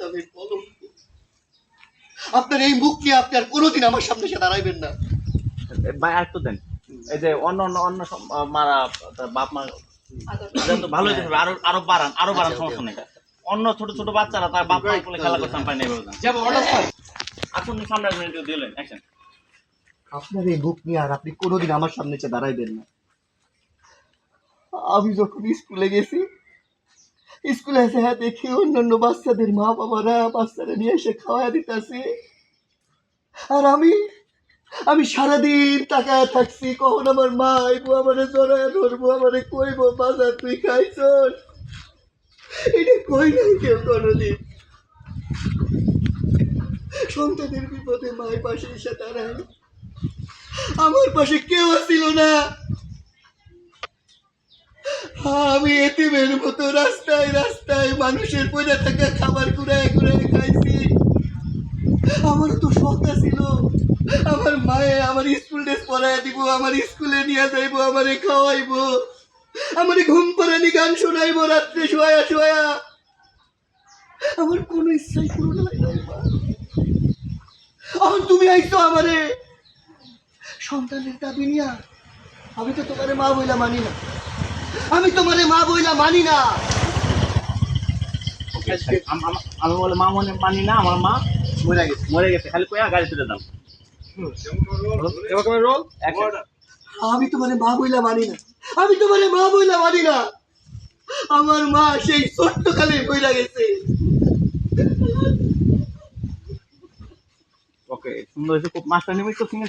নামের কলঙ্ক। আপনার এই মুখ নিয়ে আপনি আর কোনোদিন আমার সামনে এসে দাঁড়াইবেন না। ভাই আর একটু দেন। এই যে অন্য অন্য অন্য মারা বাপ মা তো ভালো হইতেছে, আরো বাড়ান সমস্যা নেই। অন্য ছোট ছোট বাচ্চারা তার বাপ মা বলে খেলা করতাম পাই নাই বলতাম যাবো অর্ডার স্যার। আপনি সামনে মিনিট দিলেন অ্যাকশন। আপনার এই মুখ নিয়ে আর আপনি কোনোদিন আমার সামনে এসে দাঁড়াইবেন না। আমি যখন স্কুলে গেছি, স্কুলে এসে হ্যাঁ দেখি অন্যান্য বাচ্চাদের মা বাবারা বাচ্চারা নিয়ে এসে খাওয়া দিতেছে, আর আমি সারাদিন তাকায় থাকছি কখন আমার মা আইবো, আমারে জড়ায় ধরবো, আমারে কইবো বাজার তুই খাইছস। এটা কই নাই কেউ কোনোদিন। সন্তানের বিপদে মায়ের পাশে এসে দাঁড়ায়, আমার পাশে কেউ ছিল না। আমি এতিমের মতো রাস্তায় রাস্তায় মানুষের পয়সা থেকে খাবার কুড়ায় কুড়ায় খাইছি। আমারও তো শখ ছিল আমার মায়ে আমার স্কুল ড্রেস পরাইয়া দিব, আমার স্কুলে নিয়ে যাইবো, আমারে খাওয়াইবো, আমারে ঘুম পাড়ানি গান শোনাইবো রাত্রে শোয়া শোয়া। আমার কোনো ইচ্ছাই পূরণ হয় নাই মা। এখন তুমি আইছো আমারে সন্তানের দাবি নিয়া। আমি তো তোমারে মা বইলা মানি না, আমি তোমারে মা বইলা মানি না। আমি বলে মা মনে মানি না, আমার মা মরে গেছে খালি কয়া গাড়ি তুলে দাও। আমি তোমারে মা বইলা মানি না, আমি তোমারে মা বইলা মানি না। আমার মা সেই ছোট্ট কালে বইলা গেছে। ওকে সুন্দর হয়েছে খুব, মাস্টার নিমিত্ত সিং